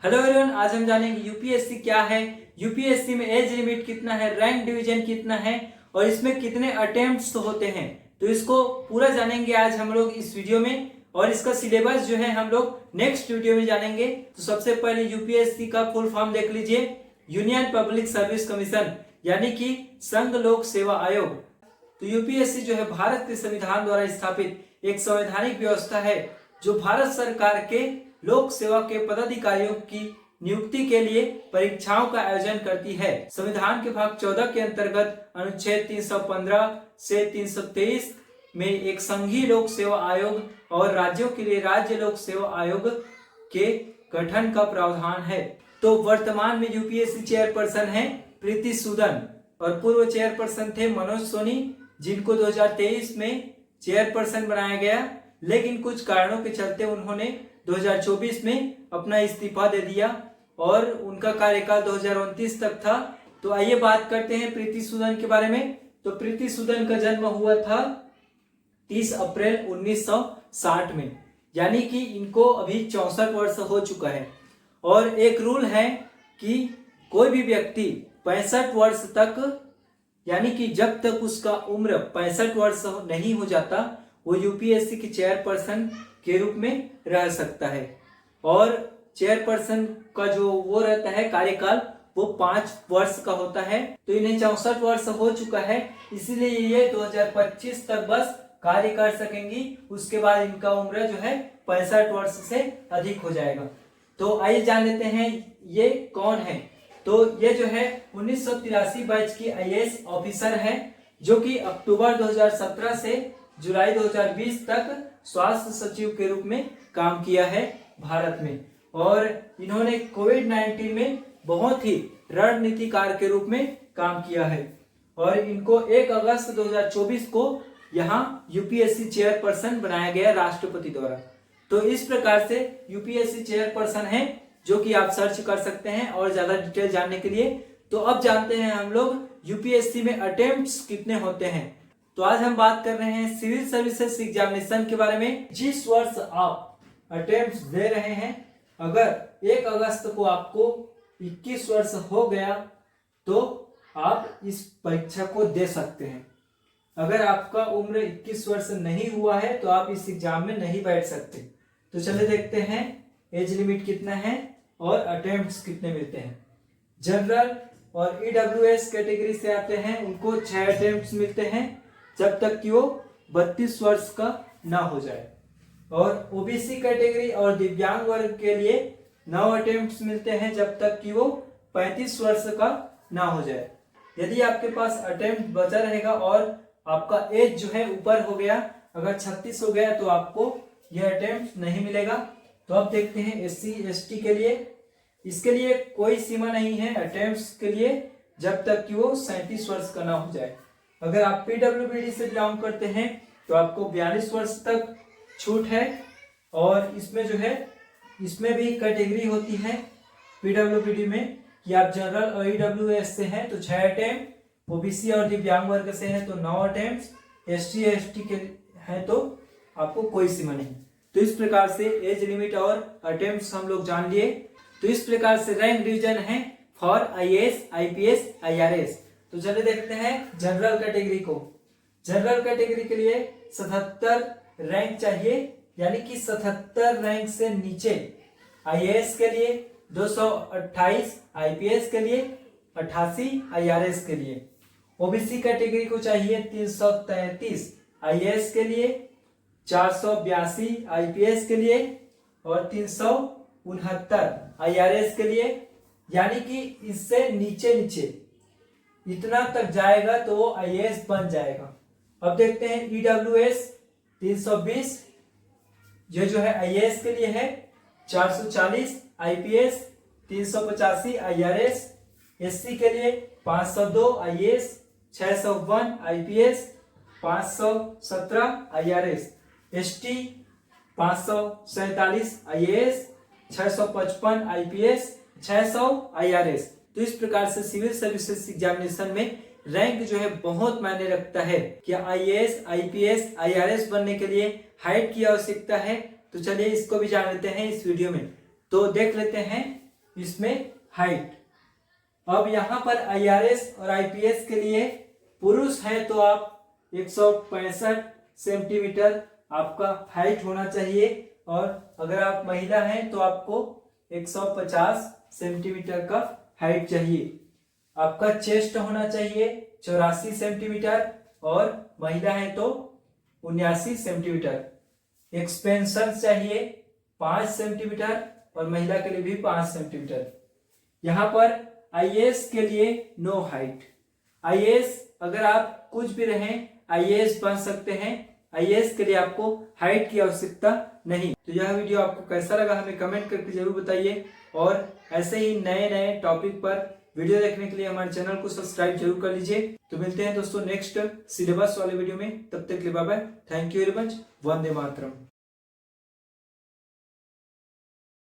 Hello everyone, आज हम जानेंगे यूपीएससी क्या है, यूपीएससी में एज लिमिट कितना है, रैंक डिवीजन कितना है और इसमें कितने अटेम्प्ट्स होते हैं। तो इसको पूरा जानेंगे आज हम लोग इस वीडियो में। और इसका सिलेबस जो है हम लोग नेक्स्ट वीडियो में जानेंगे। तो सबसे पहले यूपीएससी का फुल फॉर्म देख लीजिए। यूनियन पब्लिक सर्विस कमीशन यानी कि संघ लोक सेवा आयोग। तो यूपीएससी जो है भारत के संविधान द्वारा स्थापित एक संवैधानिक व्यवस्था है जो भारत सरकार के लोक सेवा के पदाधिकारियों की नियुक्ति के लिए परीक्षाओं का आयोजन करती है। संविधान के भाग 14 के अंतर्गत अनुच्छेद 315 से 323 में एक संघीय लोक सेवा आयोग और राज्यों के लिए राज्य लोक सेवा आयोग के गठन का प्रावधान है। तो वर्तमान में यूपीएससी चेयरपर्सन है प्रीति सूदन और पूर्व चेयरपर्सन थे मनोज सोनी, जिनको 2023 में चेयरपर्सन बनाया गया, लेकिन कुछ कारणों के चलते उन्होंने 2024 में अपना इस्तीफा दे दिया और उनका कार्यकाल 2029 तक था। तो आइए बात करते हैं प्रीति सूदन के बारे में। तो प्रीति सूदन का जन्म हुआ था 30 अप्रैल 1960 में, यानी कि इनको अभी 64 वर्ष हो चुका है। और एक रूल है कि कोई भी व्यक्ति 65 वर्ष तक, यानी कि जब तक उसका उम्र 65 वर्ष नहीं हो जाता, वो यूपीएससी की चेयरपर्सन के रूप में रह सकता है। और चेयरपर्सन का जो वो रहता है कार्यकाल, वो 5 वर्ष का होता है। तो इन्हें 64 वर्ष हो चुका है, इसीलिए ये 2025 तक बस कार्य कर सकेंगी। उसके बाद इनका उम्र जो है 65 वर्ष से अधिक हो जाएगा। तो आइए जान लेते हैं ये कौन है। तो ये जो है 1983 बैच की आईएएस ऑफिसर है, जो कि अक्टूबर 2017 से जुलाई 2020 तक स्वास्थ्य सचिव के रूप में काम किया है भारत में। और इन्होंने कोविड-19 में बहुत ही रणनीतिकार के रूप में काम किया है। और इनको 1 अगस्त 2024 को यहाँ यूपीएससी चेयरपर्सन बनाया गया राष्ट्रपति द्वारा। तो इस प्रकार से यूपीएससी चेयरपर्सन है, जो कि आप सर्च कर सकते हैं और ज्यादा डिटेल जानने के लिए। तो अब जानते हैं हम लोग यूपीएससी में अटेम्प्ट्स कितने होते हैं। तो आज हम बात कर रहे हैं सिविल सर्विसेज एग्जामिनेशन के बारे में। जिस वर्ष आप अटेम्प्ट्स दे रहे हैं, अगर 1 अगस्त को आपको 21 वर्ष हो गया तो आप इस परीक्षा को दे सकते हैं। अगर आपका उम्र 21 वर्ष नहीं हुआ है तो आप इस एग्जाम में नहीं बैठ सकते। तो चलिए देखते हैं एज लिमिट कितना है और अटेम्प्ट्स कितने मिलते हैं। जनरल और ईडब्ल्यूएस कैटेगरी से आते हैं, उनको 6 अटेम्प्ट्स मिलते हैं जब तक कि वो 32 वर्ष का ना हो जाए। और ओबीसी कैटेगरी और दिव्यांग वर्ग के लिए 9 अटेम्प्ट्स मिलते हैं जब तक कि वो 35 वर्ष का ना हो जाए। यदि आपके पास अटेम्प्ट बचा रहेगा और आपका एज जो है ऊपर हो गया, अगर 36 हो गया, तो आपको यह अटेम्प्ट नहीं मिलेगा। तो अब देखते हैं एससी एसटी के लिए। इसके लिए कोई सीमा नहीं है अटेम्प्ट्स के लिए जब तक कि वो 37 वर्ष का ना हो जाए। अगर आप पीडब्ल्यूबीडी से बिलोंग करते हैं तो आपको 42 वर्ष तक छूट है। और इसमें जो है, इसमें भी कैटेगरी होती है पीडब्ल्यूबीडी में कि आप जनरल और ईडब्ल्यूएस से हैं तो 6 अटेम्प्ट, ओबीसी और दिव्यांग वर्ग से हैं तो 9 अटेम्प्ट, एसटी एसटी के हैं तो आपको कोई सीमा नहीं। तो इस प्रकार से एज लिमिट और अटेम्प्ट्स हम लोग जान लिए। तो इस प्रकार से रैंक डिवीजन है फॉर आईएएस, आईपीएस, आईआरएस। तो चलिए देखते हैं जनरल कैटेगरी को। जनरल कैटेगरी के लिए 77 रैंक चाहिए, यानी कि 77 रैंक से नीचे। आईएएस के लिए 228, आईपीएस के लिए 88, आईआरएस के लिए। ओबीसी कैटेगरी को चाहिए 333, आईएएस के लिए 482, आईपीएस के लिए और 369 आईआरएस के लिए। यानी कि इससे नीचे नीचे इतना तक जाएगा तो वो आईएएस बन जाएगा। अब देखते हैं ईडब्ल्यूएस 320, ये जो है आईएएस के लिए है, 440 आईपीएस, 385 आईआरएस। एससी के लिए 502 IAS, 601 IPS, 517 IRS. ST 547 IAS, 655 IPS, 600 IRS. तो इस प्रकार से सिविल सर्विसेज एग्जामिनेशन में रैंक जो है बहुत मायने रखता है कि आईएएस, आईपीएस, आईआरएस बनने के लिए हाइट की आवश्यकता है। तो चलिए इसको भी जान लेते हैं इस वीडियो में। तो देख लेते हैं इसमें हाइट। अब यहाँ पर IRS और IPS के लिए पुरुष है तो आप 165 सेंटीमीटर आपका हाइट होना चाहिए, और अगर आप महिला हैं तो आपको 150 सेंटीमीटर का हाइट चाहिए। आपका चेस्ट होना चाहिए 84 सेंटीमीटर, और महिला है तो 79 सेंटीमीटर। एक्सपेंशन चाहिए 5 सेंटीमीटर, और महिला के लिए भी 5 सेंटीमीटर। यहाँ पर IAS के लिए नो हाइट। IAS अगर आप कुछ भी रहें IAS बन सकते हैं, IAS के लिए आपको हाइट की आवश्यकता नहीं। तो यह वीडियो आपको कैसा लगा हमें कमेंट करके जरूर बताइए, और ऐसे ही नए नए टॉपिक पर वीडियो देखने के लिए हमारे चैनल को सब्सक्राइब जरूर कर लीजिए। तो मिलते हैं दोस्तों नेक्स्ट सिलेबस वाले वीडियो में, तब तक के लिए bye bye. Thank you very much. Vande Mataram.